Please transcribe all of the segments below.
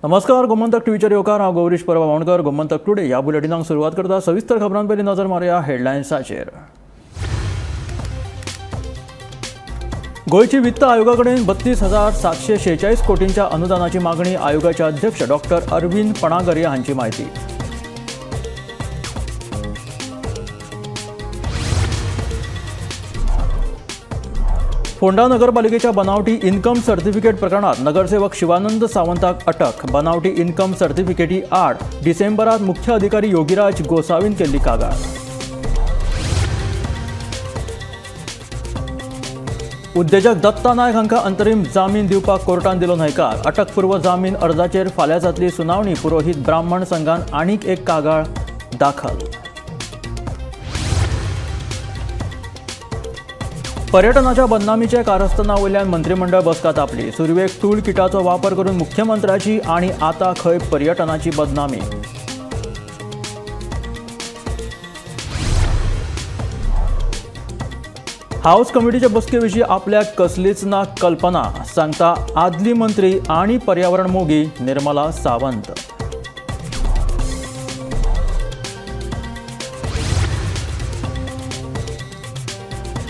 नमस्कार, गोमंतक टीव्हीच्या येवकार हांव गौरीश परवावणकर. गोमंतक टुडे ह्या बुलेटिनाक सुरवात करता. सविस्तर खबरां पयलीं नजर मारया हेडलायन्साचेर. गोयची वित्त आयोगा कडेन 32,746 कोटींच्या अनुदानाची मागणी. आयोगाचे अध्यक्ष डॉक्टर अरविंद पणागरिया हांची माहिती. फोंडा नगरपालिकेच्या बनावटी इन्कम सर्टिफिकेट प्रकरणात नगरसेवक शिवानंद सावंताक अटक. बनावटी इन्कम सर्टिफिकेटी आड डिसेंबरात मुख्य अधिकारी योगीराज गोसावीन केल्ली कागाळ. उद्देजक दत्ता नायक हांकां अंतरीम जामीन दिवपाक कोर्टान दिलो न्हयकार. अटकपूर्व जामीन अर्जाचेर फाल्यां जातली सुनावणी. पुरोहित ब्राह्मण संघान आनीक एक कागाळ दाखल. पर्यटनाच्या बदनामीचे कारस्थाना वयल्यान मंत्रिमंडळ बसका तापली. सुरवेक टूल किटाचो वापर करून मुख्यमंत्र्याची आनी आतां खंय पर्यटनाची बदनामी. हाऊस कमिटीचे बसके विशीं आपल्याक कसलीच ना कल्पना, सांगता आदली मंत्री आनी पर्यावरण मोगी निर्मला सावंत.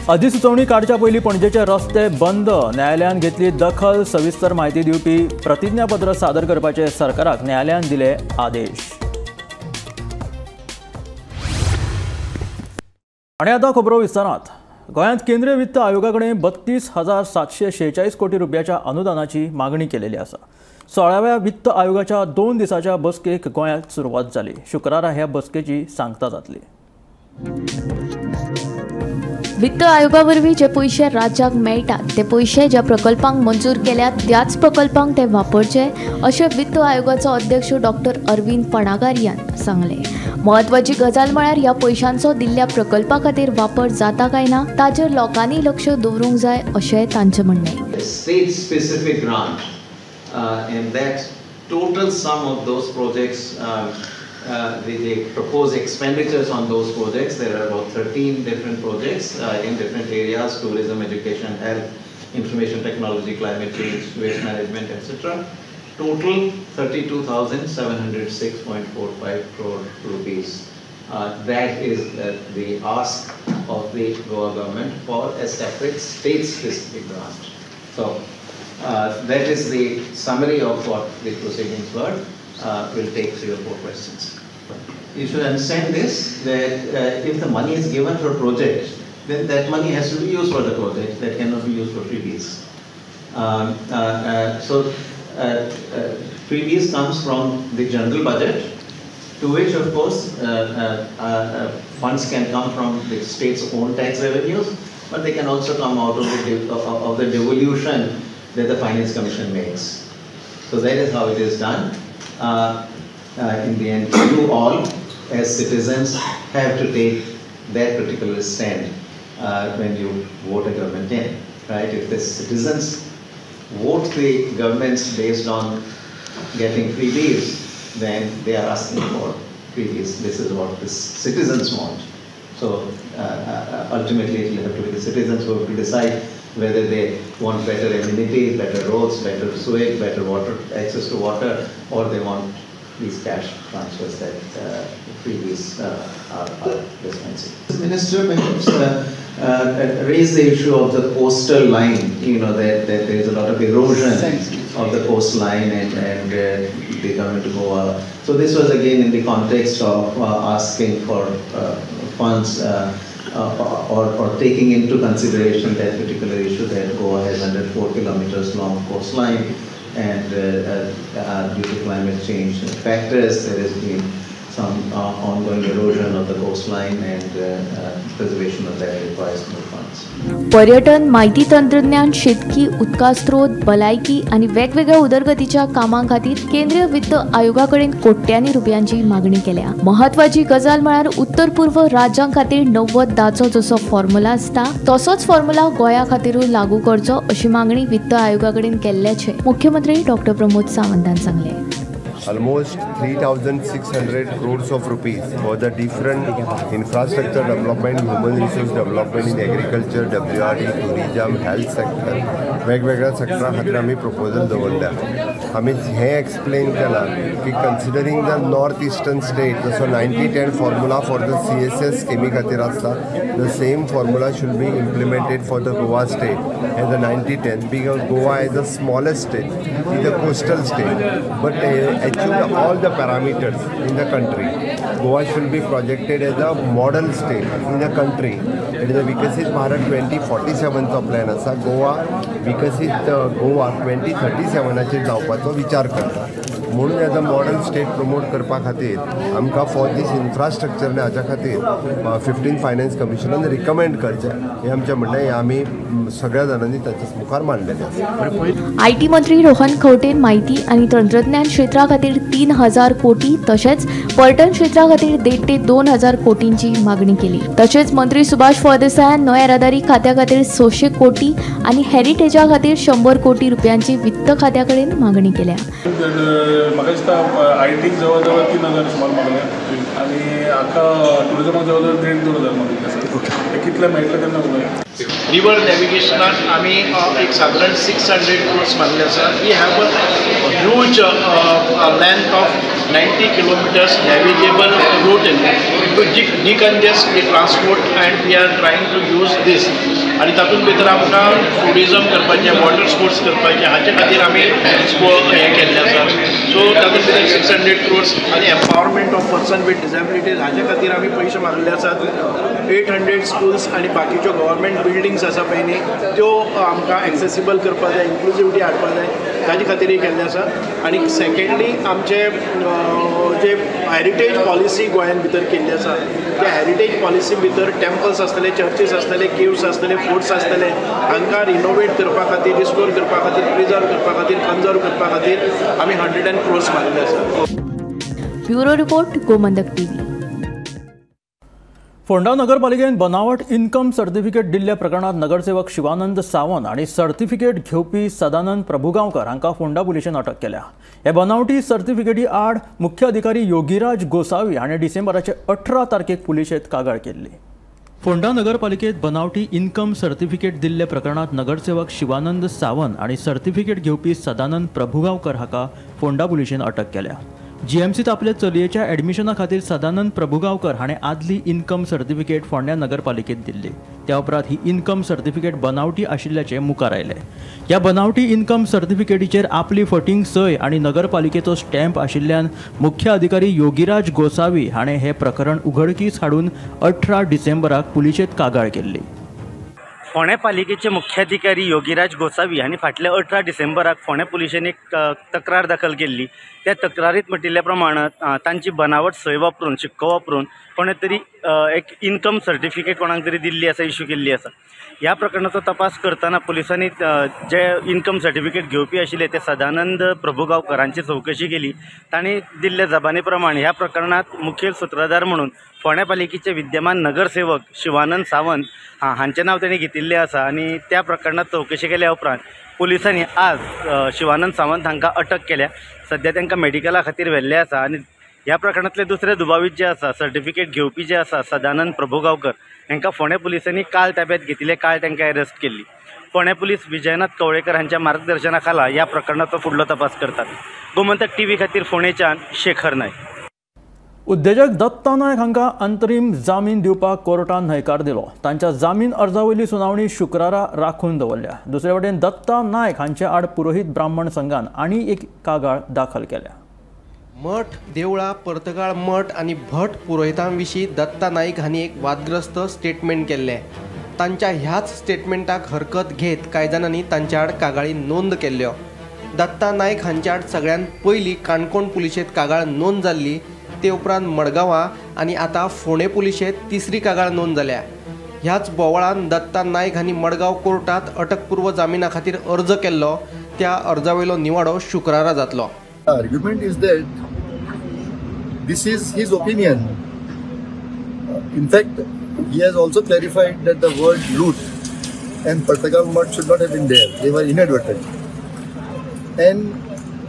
अधिसुचोवणी काडच्या पयलीं पणजेचे रस्ते बंद. न्यायालयान घेतली दखल. सविस्तर म्हायती दिवपी प्रतिज्ञापत्र सादर करपाचे सरकाराक न्यायालयान दिले आदेश. आनी आतां खबरो विस्तारांत. गोंयांत केंद्रीय वित्त आयोगा कडेन 32,746 कोटी रुपयाच्या अनुदानाची मागणी केलेली आसा. 16व्या वित्त आयोगाच्या 2 दिसांच्या बसकेक गोंयांत सुरवात जाली. शुक्रारा ह्या बसकेची सांगता जातली. वित्त आयोगा वरवीं जे पयशे राज्याक मेळटात ते पयशे ज्या प्रकल्पांक मंजूर केल्यात त्याच प्रकल्पांक ते वापरचे अशें वित्त आयोगाचो अध्यक्ष डॉक्टर अरविंद पणागरियान सांगले. म्हत्वाची गजाल म्हळ्यार ह्या पयशांचो दिल्ल्या प्रकल्पा खातीर वापर जाता काय ना ताचेर लोकांनी लक्ष दवरूंक जाय अशें तांचें म्हणणें. State specific grant and that total sum of those projects the proposed expenditures on those projects, there are about 13 different projects in different areas: tourism, education, health, information technology, climate change, waste management, etc. Total 32,706.45 crore rupees. That is the ask of the Goa government for a separate state specific grant. So that is the summary of what the proceedings were. We'll take 3 or 4 questions. You should understand this, that if the money is given for a project, then that money has to be used for the project. That cannot be used for freebies. Freebies comes from the general budget, to which of course funds can come from the state's own tax revenues, but they can also come out of the devolution that the Finance Commission makes. So that is how it is done. In the end, you all as citizens have to take that particular stand when you vote a government in, right? If the citizens vote the governments based on getting freebies, then they are asking for freebies. This is what the citizens want. So ultimately it will have to be the citizens who have to decide whether they want better amenities, better roads, better sewage, better water, access to water, or they want these cash transfers that freebies are dispensing. The minister raised the issue of the coastal line. You know that there is a lot of erosion of the coastline and the government of Goa. So this was again in the context of asking for funds or taking into consideration that particular issue that Goa has under 4 kilometers long coastline, and due to climate change factors there has been some ongoing erosion of the coastline, and preservation of that requires more funds. पर्यटन, माहिती तंत्रज्ञान, शेतकी, उदका स्त्रोत, भलायकी आणि वेगवेगळ्या उदरगतीच्या कामां खातीर केंद्रीय वित्त आयोगा कडेन कोट्यांनी रुपयांची मागणी केल्या. महत्वाची गजाल म्हळ्यार उत्तर पूर्व राज्यां खातीर 90-10चो जसो फॉर्म्युला आसता तसोच फॉर्म्युला गोंया खातीरूय लागू करचो अशी मागणी वित्त आयोगा कडेन केल्ल्याचे मुख्यमंत्री डॉक्टर प्रमोद सावंतान सांगले. almost 3,600 crores of rupees for the different infrastructure development, human resource development in agriculture, WRD, tourism, health sector, वेगवेगळ्या सेक्टरा खातीर आमी प्रपोजल दवरल्या. आमी हें एक्सप्लेन केलां की considering the north eastern state जसो 90-10 फॉर्मुला फॉर द CSS स्किमी खातीर आसता, the same formula should be implemented for the Goa state as the 90-10 because Goa is the smallest state, is a coastal state, but achieved all the parameters in the country. Goa should be projected as a model state in the country. It is a Vikasit Bharat 2047 चा plan असा. गोवा विकसित गोवा 2037 जावपाचो विचार करता. म्हणून as a model state promote करपा खातीर आमकां फॉर दीस इन्फ्रास्ट्रक्चर हाच्या खातीर 15 फायनान्स कमिशनान रिकमेंड करचें हें आमचें म्हणणें. हें आमी सगळ्या जाणांनी ताच्या मुखार मांडलेलें आसा. IT मंत्री रोहन खंवटेन माहिती आणि तंत्रज्ञान क्षेत्रा खातीर 3,000 कोटी तशेंच पर्यटन क्षेत्रा खातीर 1.5 ते 2,000 कोटींची मागणी केली. तशेंच मंत्री सुभाष फळदेसायान नव्या येरादारी खात्या खातीर 600 कोटी आणि हेरिटेजा खातीर 100 कोटी रुपयांची वित्त खात्या कडेन मागणी केल्या. म्हाका दिसता IT जवळ जवळ 3,000 सुमार मागले आणि आख्खा टुरिजमाक जवळ जवळ 1,500 मागले आसा. ते कितले मेळटले तेन्ना उलय. रिवर नॅविगेशनाक आमी एक सादारण 600 crores मागले आसा. We have a huge length of 90 kilometers navigable route to decongest the transport and we are trying to use this. आणि तातूंत भितर आमकां टुरिजम करपाचें, वॉटर स्पोर्ट्स करपाचें हाचे खातीर आमी हें केल्लें आसा. सो तातूंत भितर 600 crores आनी empowerment of person with disabilities हाचे खातीर आमी पयशे मागले आसात. 800 स्कूल्स आनी बाकीच्यो गव्हर्मेंट बिल्डिंग्स आसा पळय न्ही त्यो आमकां एक्सेसिबल करपाक जाय, इन्क्लुजिविटी हाडपाक जाय, ताजे खातीरय केल्लें आसा. आनी सेकेंडली आमचे जे हेरिटेज पॉलिसी गोंयान भितर केल्ली आसा त्या हेरिटेज पॉलिसी भितर टेम्पल्स आसतले, चर्चीस आसतले, केव्स आसतले, फोर्ट्स आसतले, हांकां रिनोवेट करपा खातीर, रिस्टोर करपा खातीर, प्रिजर्व करपा खातीर, कन्जर्व करपा खातीर आमी 100 crores मारिल्ले आसा. Bureau report Gomantak TV. Ponda नगरपालिकेन बनावट इन्कम सर्टिफिकेट दिल्ल्या प्रकरणात नगरसेवक शिवानंद सावंत आणि सर्टिफिकेट घेवपी सदानंद प्रभुगांवकर हांकां फोंडा पुलिशेन अटक केल्या. हे बनावटी सर्टिफिकेटी आड मुख्य अधिकारी योगीराज गोसावी हाणें डिसेंबराचे 18 तारखेक पुलिशेंत कागाळ केल्ली. फोंडा नगरपालिकेत बनावटी इन्कम सर्टिफिकेट दिल्ल्या प्रकरणात नगरसेवक शिवानंद सावंत आणि सर्टिफिकेट घेवपी सदानंद प्रभुगांवकर हाका फोंडा पुलिशेन अटक केल्या. GMCत आपल्या चलयेच्या ॲडमिशना खातीर सदानंद प्रभुगांवकर हाणें आदली इन्कम सर्टिफिकेट फोंड्या नगरपालिकेत दिल्ली. त्या उपरांत ही इन्कम सर्टिफिकेट बनावटी आशिल्ल्याचे मुखार आयले. ह्या बनावटी इन्कम सर्टिफिकेटीचेर आपली फटींग सय आणि नगरपालिकेचो स्टॅम्प आशिल्ल्यान मुख्य अधिकारी योगीराज गोसावी हाणें हे प्रकरण उघडकीस हाडून 18 डिसेंबराक पुलिशेंत कागाळ केल्ली. फोंड्या पालिकेचे मुख्याधिकारी योगीराज गोसावी हांणी फाटल्या 18 डिसेंबराक फोंड्या पुलिशेन एक तक्रार दाखल केल्ली. त्या तक्रारीत म्हटिल्ल्या प्रमाण तांची बनावट सय वापरून, शिक्को वापरून कोणे तरी एक इन्कम सर्टिफिकेट कोणाक तरी दिल्ली आसा, इश्यू केल्ली आसा. ह्या प्रकरणाचो तपास करताना पुलिसांनी जे इन्कम सर्टिफिकेट घेवपी आशिल्ले ते सदानंद प्रभुगांवकरांची चवकशी केली. तांणी दिल्ल्या जबानी प्रमाण ह्या प्रकरणात मुखेल सूत्रधार म्हणून फोंड्या पालिकेचे विद्यमान नगरसेवक शिवानंद सावंत हांचें नांव ताणें घेतिल्लें आसा. आनी त्या प्रकरणात चवकशी केल्या उपरांत पुलिसांनी आज शिवानंद सावंत हांकां अटक केल्या. सध्या तांकां मेडिकला खातीर व्हेल्लें आसा. आनी ह्या प्रकरणांतले दुसरे दुबावीत जे आसा, सर्टिफिकेट घेवपी जे आसा सदानंद प्रभुगांवकर हांकां फोंड्या पुलिसांनी काल ताब्यात घेतिल्ले, काल तांकां अरेस्ट केल्ली. फोंड्या पुलीस विजयनाथ कवळेकर हांच्या मार्गदर्शना खाला ह्या प्रकरणाचो फुडलो तपास करतात. गोमंतक TV खातीर फोंडेच्यान शेखर नायक. उद्देजक दत्ता नायक हांकां अंतरीम जामीन दिवपाक कोर्टान न्हयकार दिलो. तांच्या जामीन अर्जावयली सुनावणी शुक्रारा राखून दवरल्या. दुसरे वटेन दत्ता नायक हांचे आड पुरोहीत ब्राह्मण संघान आनी एक कागाळ दाखल केल्या. मठ, देवळां, पर्तगाळ मठ आनी भट पुरोहितां विशीं दत्ता नाईक हांणी एक वादग्रस्त स्टेटमेंट केल्लें. तांच्या ह्याच स्टेटमेंटाक हरकत घेत कांय जाणांनी तांच्या आड कागाळी नोंद केल्ल्यो. दत्ता नायक हांच्या आड सगळ्यात पयलीं काणकोण पुलिशेंत कागाळ नोंद जाल्ली. ते उपरांत मडगांवां आनी आतां फोंडे पुलिशेंत तिसरी कागाळ नोंद जाल्या. ह्याच बोवाळान दत्ता नायक हांणी मडगांव कोर्टात अटकपूर्व जामिना खातीर अर्ज केल्लो. त्या अर्जावयलो निवाडो शुक्रारा जातलो. Argument is that this is his opinion. In fact, he has also clarified that the word loot and Partagal Mutt should not have been there. They were inadvertent. And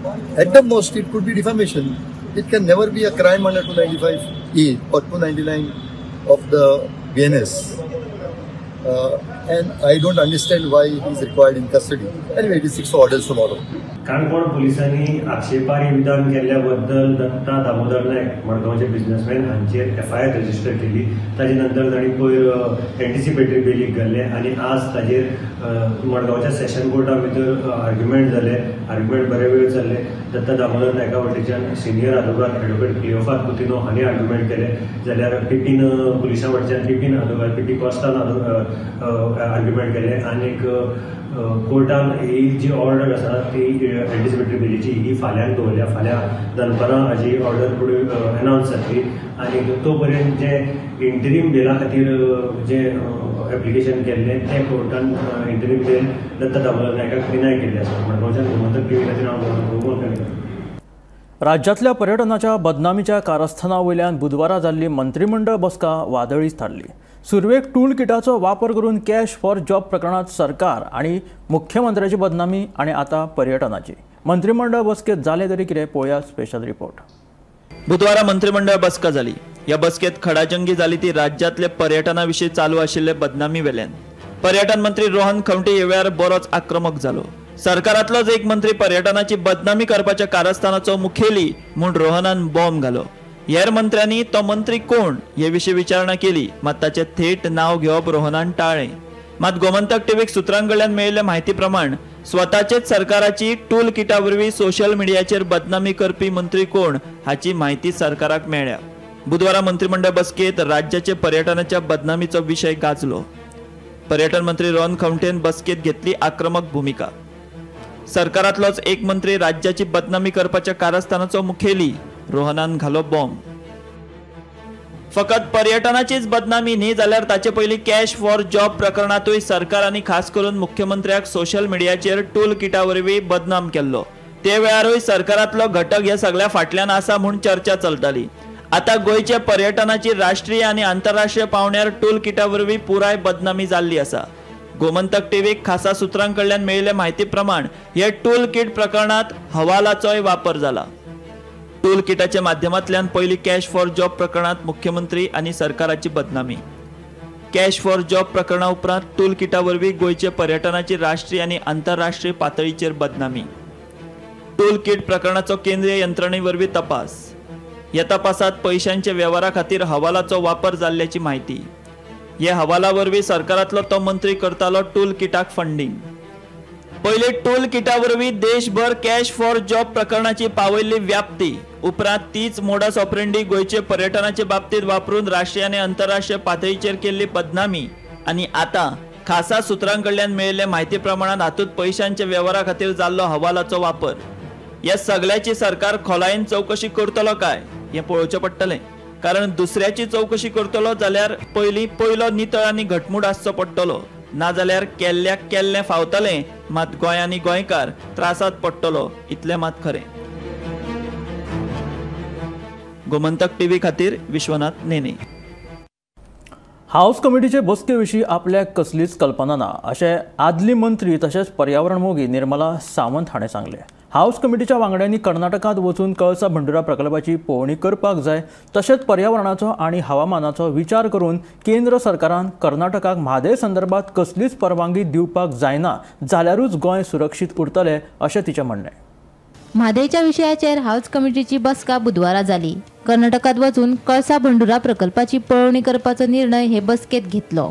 At the most, it could be defamation. It can never be a crime under 295E or 299 of the BNS. And I don't understand why he is required in custody. Anyway, it is 6 orders tomorrow. Canacona पोलिसांनी आक्षेपार्ह विधान केल्ल्याबद्दल दत्ता दामोदर नायक मडगांवचे businessman हांचेर FIR register केली. ताजे नंतर तांणी पयर anticipatory बेलीक घाल्ले आनी आज ताजेर मडगांवच्या सेशन कोर्टा भितर आर्ग्युमेंट जाले. आर्ग्युमेंट बरे वेळ जाल्ले. दत्ता दामोदर नायका वटेच्यान सिनियर आदवोगाद एडवोकेट क्लिओफार कुतिनो हांणी आर्ग्युमेंट केले. जाल्यार पिपीन पुलिसां वटेच्यान पिपीन आदवोगाद पीटी कॉस्टान आर्ग्युमेंट केले. आनीक कोर्टान ही जी ऑर्डर आसा ती एंटिसिपेटरी बेलीची ही फाल्यां दवरल्या. फाल्यां दनपारां हाजी ऑर्डर फुडें अनावन्स जातली आनी तो पर्यंत जे इंटरीम बेला खातीर जे एप्लिकेशन केल्लें तें कोर्टान इंटरीम बेल दत्ता दामोदर नायकाक डिनाय केल्लें आसा. मडगांवच्यान गोमंतक टीव्ही खातीर हांव गोमंतक. राज्यातल्या पर्यटनाच्या बदनामीच्या कारस्थाना बुधवारा जाल्ली मंत्रिमंडळ बसका वादळीच थारली. सुरवेक टूल किटाचो वापर करून कॅश फॉर जॉब प्रकरणात सरकार आणि मुख्यमंत्र्याची बदनामी आणि आता पर्यटनाची. मंत्रिमंडळ बसकेत जाले तरी कितें पळोवया स्पेशल रिपोर्ट. बुधवारा मंत्रिमंडळ बसका जाली. ह्या बसकेत खडाजंगी जाली ती राज्यातले पर्यटनाविशीं चालू आशिल्ले बदनामी वेल्यान. पर्यटन मंत्री रोहन खंवटे ह्या वेळार बरोच आक्रमक जालो. सरकारांतलोच एक मंत्री पर्यटनाची बदनामी करपाच्या कारस्थानाचो मुखेली म्हूण रोहनान बॉम्ब घालो. हेर मंत्र्यांनी तो मंत्री कोण हे विशीं विचारणा केली, मात ताचें थेट नांव घेवप रोहनान टाळ्ळें. मात गोमंतक टीव्हीक सुत्रांकडल्यान मेळिल्ल्या म्हायती प्रमाण स्वताचेच सरकाराची टूल किटा वरवीं सोशल मिडियाचेर बदनामी करपी मंत्री कोण हाची म्हायती सरकाराक मेळ्ळ्या. बुधवारा मंत्रिमंडळ बसकेत राज्याचे पर्यटनाच्या बदनामीचो विशय गाजलो. पर्यटन मंत्री रोहन खंवटेन बसकेत घेतली आक्रमक भूमिका. सरकारांतलोच एक मंत्री राज्याची बदनामी करपाच्या कारस्थानाचो मुखेली रोहनान घालो बॉम्ब. फकत पर्यटनाचीच बदनामी न्ही जाल्यार ताचे पयलीं कॅश फॉर जॉब प्रकरणातूय सरकारांनी खास करून मुख्यमंत्र्याक सोशल मिडियाचेर टूल किटा वरवीं बदनाम केल्लो. ते वेळारूय सरकारांतलो घटक ह्या सगळ्या फाटल्यान आसा म्हूण चर्चा चलताली. आता गोंयच्या पर्यटनाची राष्ट्रीय आनी आंतरराष्ट्रीय पावंड्यार टूल किटा वरवीं पुराय बदनामी जाल्ली आसा. गोमंतक टीव्हीक खासा सुत्रांकडल्यान मेळिल्ल्या म्हायती प्रमाण हे टूल किट प्रकरणात हवालाचोय वापर जाला. टूल किटाच्या माध्यमांतल्यान पयली कॅश फॉर जॉब प्रकरणात मुख्यमंत्री आनी सरकाराची बदनामी. कॅश फॉर जॉब प्रकरणा उपरांत टूल किटा वरवीं गोंयचे पर्यटनाची राष्ट्रीय आनी आंतरराष्ट्रीय पातळीचेर बदनामी. टूल किट प्रकरणाचो केंद्रीय यंत्रणे वरवीं तपास. ह्या तपासात पैशांच्या वेव्हारा खातीर हवालाचो वापर जाल्ल्याची म्हायती. ह्या हवाला वरवीं सरकारांतलो तो मंत्री करतालो टूल किटाक फंडिंग. पयले टूल किटा वरवीं देशभर कॅश फॉर जॉब प्रकरणाची पावयल्ली व्याप्ती उपरांत तीच मोडस ऑपरेंडी गोंयचे पर्यटनाचे बाबतीत वापरून राष्ट्रीय आनी आंतरराष्ट्रीय पातळीचेर केल्ली बदनामी आनी आतां खासा सुत्रांकडल्यान मेळिल्ल्या म्हायती प्रमाणात हातूंत पैशांच्या वेव्हारा खातीर जाल्लो हवालाचो वापर. ह्या सगळ्याची सरकार खोलायेन चवकशी करतलो काय हें पळोवचें पडटलें. कारण दुसऱ्याची चवकशी करतलो जाल्यार पयलो नितळ आनी घटमूट आसचो पडटलो. नाजाल्यार केल्ल्याक केल्लें फावतलें मात गोंय आनी गोंयकार त्रासात पडटलो इतलें मात खरें. गोमंतक टीव्ही खातीर विश्वनाथ नेने. हाऊस कमिटीचे बसके विशीं आपल्याक कसलीच कल्पना ना अशें आदली मंत्री तशेंच पर्यावरण मोगी निर्मला सावंत हाणें सांगलें. हाऊस कमिटीच्या वांगड्यांनी कर्नाटकांत वचून कळसा बंडुरा प्रकल्पाची पळोवणी करपाक जाय तशेंच पर्यावरणाचो आनी हवामानाचो विचार करून केंद्र सरकारान कर्नाटकाक म्हादय संदर्भात कसलीच परवानगी दिवपाक जायना जाल्यारूच गोंय सुरक्षीत उरतलें अशें तिचें म्हणणें. म्हादयच्या विशयाचेर हाऊस कमिटीची बसका बुधवारा जाली. कर्नाटकांत वचून कळसा बंडुरा प्रकल्पाची पळोवणी करपाचो निर्णय हे बसकेत घेतलो.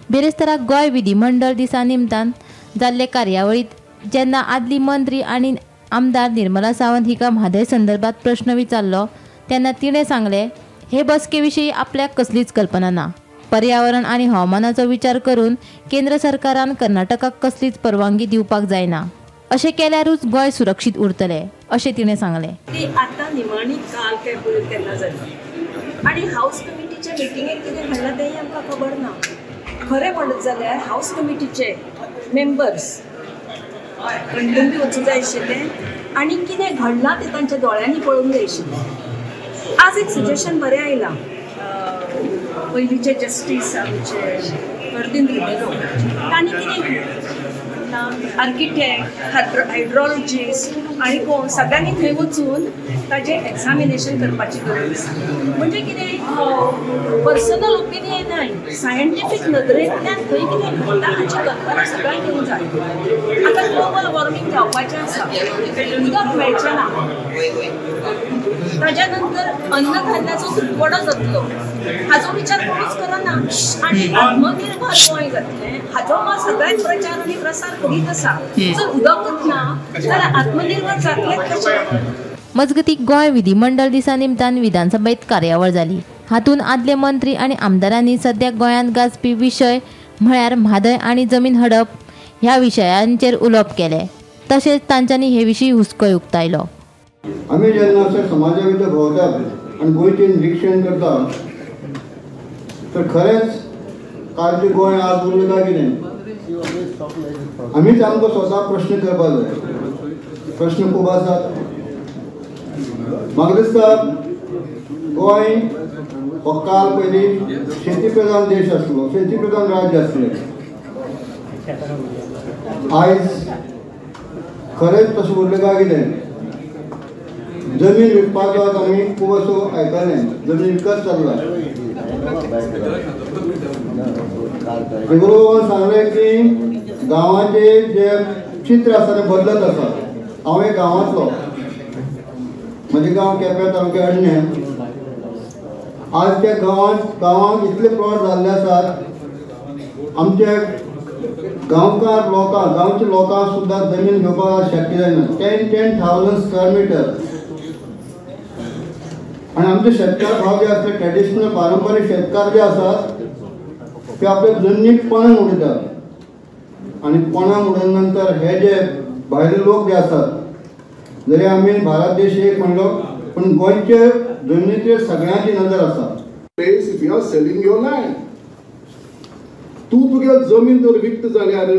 बेरेस्तारा गोंय विधिमंडळ दिसा निमतान जाल्ले कार्यावळीत जेन्ना आदली मंत्री आनी आमदार निर्मला सावंत हिका म्हादय संदर्भात प्रश्न विचारलो तेन्ना तिणें सांगलें हे बसके विशीं आपल्याक कसलीच कल्पना ना. पर्यावरण आनी हवामानाचो विचार करून केंद्र सरकारान कर्नाटकाक कसलीच परवानगी दिवपाक जायना. अशें केल्यारूच गोंय सुरक्षीत उरतलें अशें तिणें सांगलें. ती आतां निमाणी काल काय पयर केन्ना जाली आनी हाऊस कमिटीच्या मिटिंगेक कितें घडलां तेंय आमकां खबर ना. खरें म्हणत जाल्यार हाऊस कमिटीचे मेंबर्स लंडन बी वचूंक जाय आशिल्लें आनी कितें घडलां तें तांच्या दोळ्यांनी पळोवंक जाय आशिल्लें. आज एक सजेशन बरें आयलां. पयलींचे जस्टीस आमचे अर्दिंद रिबेलो तांणी कितें करना आर्किटेक्ट, हायड्रोलॉजिस्ट आणि कोण सगळ्यांनी थंय वचून ताजें एक्झामिनेशन करपाची गरज आसा. म्हणजे कितें पर्सनल ओपिनियन न्हय, सायंटिफीक नदरेंतल्यान खंय कितें घडटा हाची कल्पना सगळ्यांक येवंक जाय. आतां ग्लोबल वॉर्मिंग जावपाचें आसा, उदक मेळचें ना, ताज्या नंतर अन्नधान्याचो तुटवडो जातलो, हाचो विचार कोणूच करना आणि आत्मनिर्भर गोंय जातलें हाचो सगळ्यात प्रचार आणि प्रसार करीत आसा. जर उदकच ना जाल्यार आत्मनिर्भर जातलें कशें? मजगतीं गोंय विधिमंडळ दिसा निमतान विधानसभेत कार्यावळ जाली. हातूंत आदले मंत्री आनी आमदारांनी सद्या गोंयांत गाजपी विशय म्हळ्यार म्हादय आनी जमीन हडप ह्या विशयांचेर उलोवप केलें. तशेंच तांच्यांनी हे विशीं हुस्कोय उक्तायलो. आमी जेन्ना अशें समाजा भितर भोंवतात आनी गोंयचें निरीक्षण करतात तर खरेंच कालचें गोंय आज उरलें काय कितें? आमीच आमकां स्वता प्रश्न करपाक जाय. प्रश्न खूब आसात. म्हाका दिसता गोंय हो काल पयलीं शेती प्रधान देश आसलो, शेती प्रधान राज्य आसलें. आयज खरेंच तशें उरलें काय कितें? जमीन विकपाचो आमी खूब असो आयकलें, जमीन विकत चल्ला. बरोबर सांगलें की गांवांचे जे चित्र आसा तें बदलत आसा. हांव एक गांवांतलो, म्हजें गांव केपें तालुक्या अडणे. आज त्या गांवांत इतले प्लॉट जाल्ले आसात, आमचे गांवकार लोकांक, गांवच्या लोकांक सुद्दां जमीन घेवपाक शक्य जायना. 10,000 स्क्वेअर मिटर. आणि आमचे शेतकार भाव जे असले ट्रेडिशनल पारंपरीक शेतकार जे असतात ते आपल्या जमनीक पणाक उडयतात. आणि पणाक उडयल्या नंतर हे जे भायले लोक जे असतात, जरी आमी भारत देश एक म्हणलो पण गोंयचे जमनीचेर सगळ्यांची नजर आसा. If you are selling your land, तुगे जमीन जर विकत जाल्यार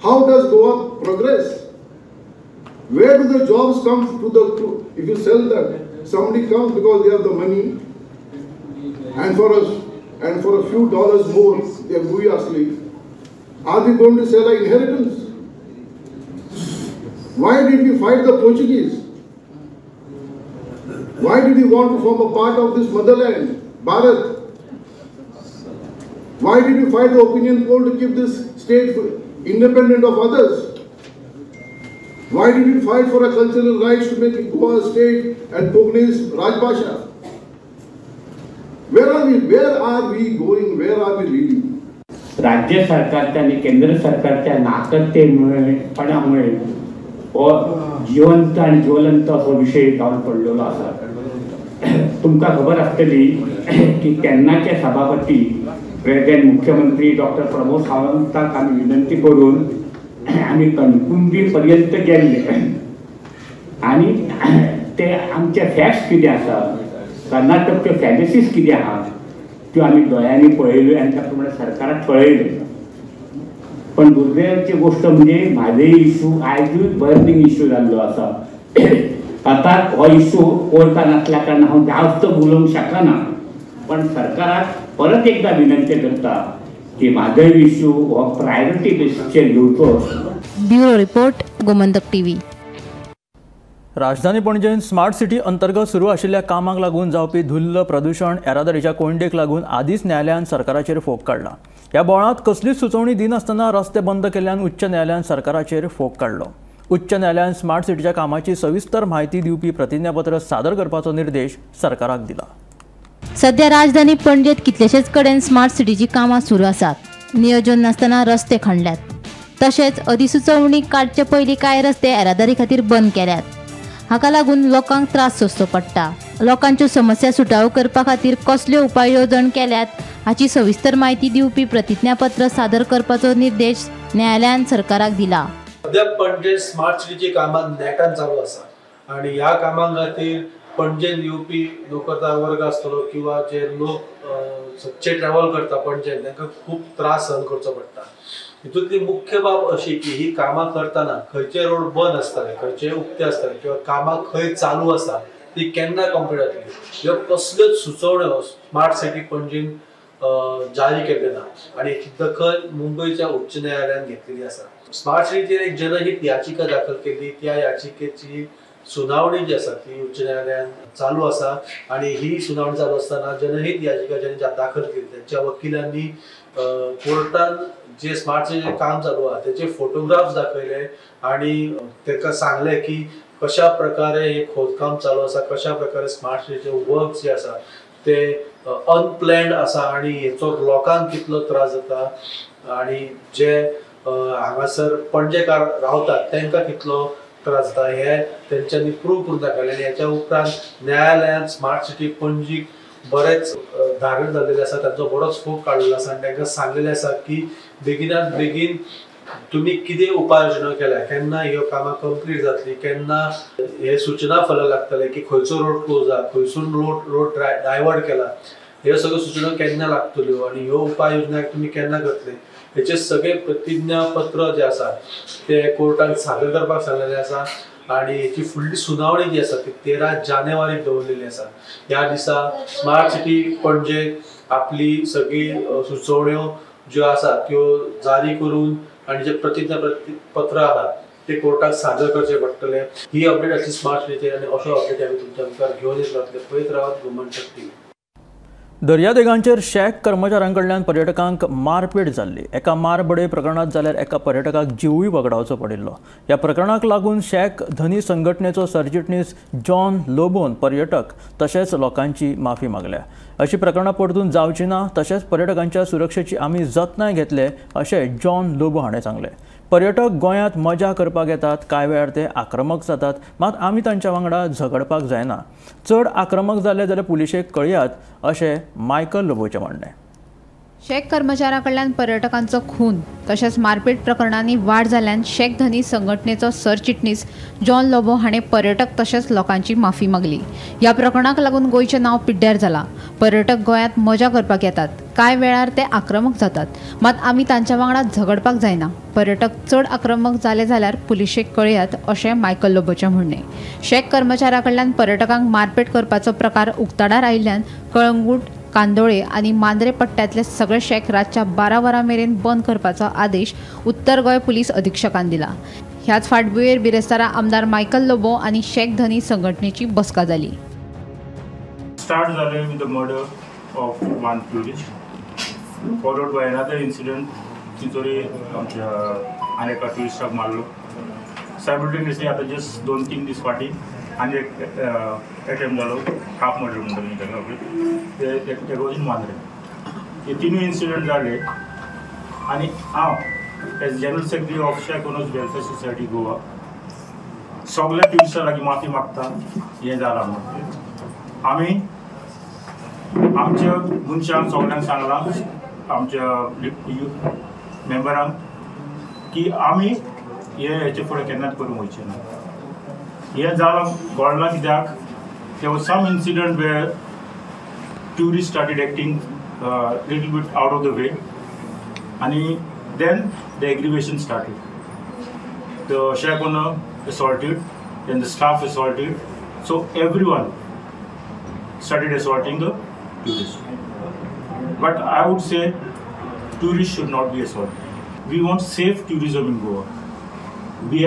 how does Goa progress? Where do the jobs come if you sell that? Somebody comes because they have the money, and for a few dollars more, they are seriously. Are we going to sell our inheritance? Why did we fight the Portuguese? Why did we want to form a part of this motherland, Bharat? Why did we fight the opinion poll to keep this state independent of others? Why did we fight for a cultural rights to make Goa state and Pogne's Rajbhasha? Where are we going? Where are we leading? राज्य सरकारच्या आणि केंद्र सरकारच्या नाकर्तेपणामुळे हो जिवंत आणि ज्वलंत असो विषय जावन पडलेलो आसा. तुमकां खबर आसतली की तेन्नाचे सभापती प्रेझेंट मुख्यमंत्री डॉक्टर प्रमोद सावंताक आमी विनंती करून आम्ही कणकुंबी पर्यंत गेल्ले आणि ते आमचे फॅक्ट्स कितें आसा, कर्नाटकचे फॅलिसीस कितें आहा त्यो आमी दोळ्यांनी पळयल्यो आनी त्या प्रमाणे सरकाराक कळयले. पण दुर्दैवाची गोष्ट म्हणजे म्हाजे इशू आयजूय बर्निंग इशू जाल्लो आसा. आता हो इशू कोर्टान आसल्या कारणान हांव जास्त उलोवंक शकना, पण सरकाराक परत एकदा विनंती करता की म्हाजो इशू हो प्रायोरिटी बेसिसचेर घेवचो. Bureau report, Gomantak TV. राजधानी पणजेन स्मार्ट सिटी अंतर्गत सुरू आशिल्ल्या कामाक लागून जावपी धुल्ल प्रदूषण येरादारीच्या कोंडेक लागून आदींच न्यायालयान सरकाराचेर फोग काडला. ह्या बोळांत कसलीच सुचोवणी दिनासतना रस्ते बंद केल्ल्यान उच्च न्यायालयान सरकाराचेर फोग काडलो. उच्च न्यायालयान स्मार्ट सिटीच्या कामाची सविस्तर म्हायती दिवपी प्रतिज्ञापत्र सादर करपाचो निर्देश सरकाराक दिला. सध्या राजधानी पणजेत कितलेशेच कडेन स्मार्ट सिटीची कामां सुरू आसात. नियोजन नासतना रस्ते खणल्यात. तशेंच अधिसुचोवणी काडचे पयलीं कांय रस्ते येरादारी खातीर बंद केल्यात. हाका लागून लोकांक त्रास सोंसचो पडटा. लोकांच्यो समस्या सुटावो करपा खातीर कसल्यो उपाय येवजण केल्यात हाची सविस्तर म्हायती दिवपी प्रतिज्ञापत्र सादर करपाचो निर्देश न्यायालयान सरकाराक दिला. सध्या पणजे स्मार्ट सिटीची कामां नेटान चालू आसा आनी ह्या कामां खातीर पणजेन येवपी नोकरदार वर्ग आसतलो किंवा जे लोक सच्चे ट्रॅव्हल करता पणजेन तांकां खूब त्रास सहन करचो पडटा. हितूंतली मुख्य बाब अशी की ही कामां करतना खंयचे रोड बंद आसतले, खंयचे उक्ते आसतले किंवा कामां खंय चालू आसा ती केन्ना कंप्लीट जातली ह्यो कसल्योच सुचोवण्यो स्मार्ट सिटी पणजेन जारी केल्ले ना आणि याची दखल मुंबईच्या उच्च न्यायालयान घेतलेली आसा. स्मार्ट सिटीचेर एक जनहित याचिका दाखल केली. त्या याचिकेची सुनावणी जी आसा ती उच्च न्यायालयान चालू आसा आणि ही सुनावणी चालू असताना जनहित याचिका ज्यांनी दाखल केली त्यांच्या वकिलांनी कोर्टान जे स्मार्ट सिटीचे काम चालू आहे त्याचे फोटोग्राफ्स दाखवले आणि ताका सांगले की कशा प्रकारे हे खोदकाम चालू आसा, कशा प्रकारे स्मार्ट सिटीचे वर्क जे आसा ते अनप्लॅन्ड आसा आणि हेचो लोकांक कितलो त्रास जाता आणि जे हांगासर पणजेकार रावतात तांकां कितलो त्रास जाता हे तेंच्यांनी प्रूव करून दाखयलें. आनी हेच्या उपरांत न्यायालयान स्मार्ट सिटी पणजीक बरेच धारण जाल्लेले आसा, तांचो बरोच फोग काडलेलो आसा आणि तांकां सांगलेलें आसा की बेगिनात बेगीन तुम्ही कितें उपाय योजना केल्या, केन्ना ह्यो कामां कंप्लीट जातली, केन्ना हे सूचना फलां लागतले की खंयचो रोड क्लोज जाला, खंयसून रोड डायवर्ट केला, ह्यो सगळ्यो सूचना केन्ना लागतल्यो आणि ह्यो उपाय योजना तुम्ही केन्ना करतले हेचे सगळे प्रतिज्ञापत्र जे आसा ते कोर्टाक सादर करपाक सांगलेले आसा आणि याची फुडली सुनावणी जी आसा ती 13 जानेवारीक दवरलेली आसा. ह्या दिसा स्मार्ट सिटी पणजे आपली सगळी सुचोवण्यो ज्यो आसा त्यो जारी करून आणि जे प्रतिज्ञापत्र आहात ते कोर्टाक सादर करचे पडटले. ही अपडेट आसली स्मार्ट सिटीचेर आणि अशो अपडेट आमी तुमच्या मुखार घेवन येत रावतले. पळयत रावत गोमंतक टीव्ही. दर्यादेगांचेर शेक कर्मचाऱ्यांकडल्यान पर्यटकांक मारपेट जाल्ली. एका मारबडे प्रकरणात जाल्यार एका पर्यटकाक जीवूय वगडावचो पडिल्लो. ह्या प्रकरणाक लागून शेक धनी संघटनेचो सरचिटणीस जॉन लोबोन पर्यटक तशेंच लोकांची माफी मागल्या. अशी प्रकरणां परतून जावची ना तशेंच पर्यटकांच्या सुरक्षेची आमी जतनाय घेतले अशें जॉन लोबो हाणें सांगलें. पर्यटक गोंयांत मजा करपाक येतात, कांय वेळार ते आक्रमक जातात, मात आमी तांच्या वांगडा झगडपाक जायना. चड आक्रमक जाले जाल्यार पुलिशेक कळयात अशें मायकल लोबोचें म्हणणें. शेक कर्मचाऱ्यांकडल्यान पर्यटकांचो खून तशेंच मारपेट प्रकरणांनी वाड जाल्ल्यान शेक धनी संघटनेचो सरचिटणीस जॉन लोबो हाणें पर्यटक तशेंच लोकांची माफी मागली. ह्या प्रकरणाक लागून गोंयचें नांव पिड्ड्यार जालां. पर्यटक गोंयांत मजा करपाक येतात, कांय वेळार ते आक्रमक जातात, मात आमी तांच्या वांगडा झगडपाक जायना. पर्यटक चड आक्रमक जाले जाल्यार पुलिशेक कळयात अशें मायकल लोबोचें म्हणणें. शेक कर्मचाऱ्यां मारपेट करपाचो प्रकार उक्ताडार आयिल्ल्यान कळंगूट, कांदोळे आणि मांद्रे पट्ट्यातले सगळे शेक रातच्या 12 वरां मेरेन बंद करपाचो आदेश उत्तर गोंय पुलीस अधीक्षकान दिला. ह्याच फाटभुंयेर बिरेस्तारा आमदार मायकल लोबो आणि शेक धनी संघटनेची बसका जाली. Start with the murder of one tourist, followed by another incident. तिथोरी आमच्या अनेका टुरिस्टाक मारलो. सायमल्टेनियसली आता जस्ट 2-3 दीस फाटी आणि एक अटेम्प्ट जालो हाफ मर्डर म्हणून ते रोज मांद्रे. हे तिनूय इन्सिडंट जाले आणि हांव as general secretary of shack owners welfare society Goa सगळ्या ट्युरिस्टां लागीं माफी मागता. हें जालां म्हणून आमी आमच्या मनशांक सगळ्यांक सांगलां, आमच्या मेंबरांक की आमी हेचे फुडें केन्नाच करूंक वयचे ना. हें जालां घडलां कित्याक there was some incident where tourists started acting little bit out of the way and then the aggravation started. The shack owner assaulted, then the staff assaulted, so everyone started assaulting the tourists. But I would say tourists should not be assaulted. We want safe tourism in Goa.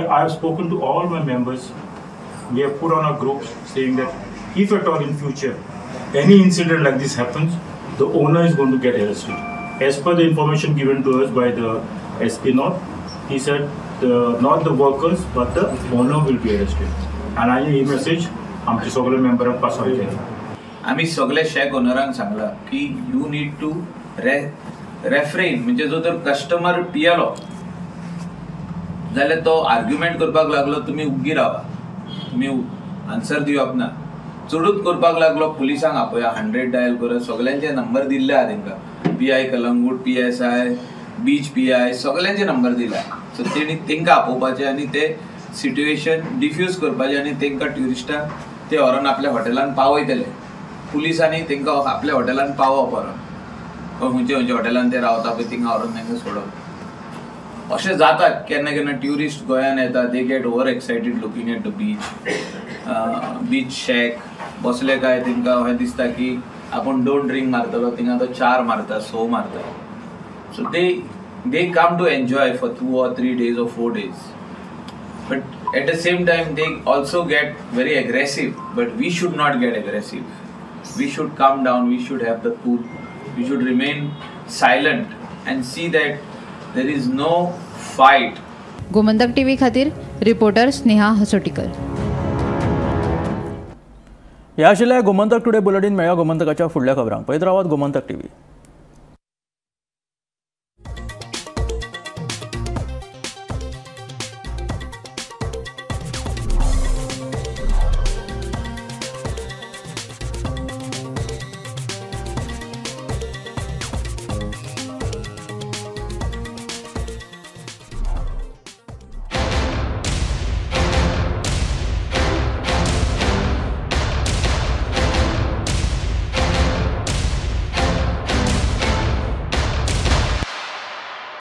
I have spoken to all my members. We have put on a group saying that if at all in future any incident like this happens, the owner is going to get arrested. As per the information given to us by the SP North, he said not the workers but the owner will be arrested. And I he message आमचे सगळे मेंबरांक pass on केली. आम्ही सगळे शेक ओनरांक सांगला की you need to refrain, म्हणजे जो तर कस्टमर पियलो जाल्यार तो आर्ग्युमेंट करपाक लागलो, तुम्ही उग्गी रावा, तुम्ही आन्सर दिवप ना, चडूच करपाक लागलो, पुलिसांक आपया 100 डायल करत, सगळ्यांचे नंबर दिल्ले आहा तांकां, PI Calangute, PSI, beach PI सगळ्यांचे नंबर दिला. सो तांकां आपोवपाचे आनी ते सिट्युएशन डिफ्यूज करपाचें आनी तांकां ट्युरिस्टांक ते व्हरून आपल्या हॉटेलान पावयतले. पुलिसांनी तांकां आपल्या हॉटेलान पावप व्हरून खंयच्या हॉटेलान ते रावता पळय थिंगा व्हरून तांकां सोडप. अशें जाता केन्ना केन्ना ट्युरिस्ट गोंयान येता, they get over excited looking at the beach shack बसले काय तांकां अशें दिसता की आपण 2 ड्रिंक मारतलो थिंगा तो 4 मारता 6 मारता. So they come to enjoy for 2 or 3 days or 4 days. But at the same time they also get very aggressive. But we should not get aggressive. We should calm down. We should have the cool. We should remain silent and see that there is no fight. Gomantak TV खातीर reporter Sneha हसोटीकर. ह्या आशिल्ल्या Gomantak today bulletin. मेळ्या गोमंतकाच्या फुडल्या खबरांक. पळयत रावात Gomantak TV.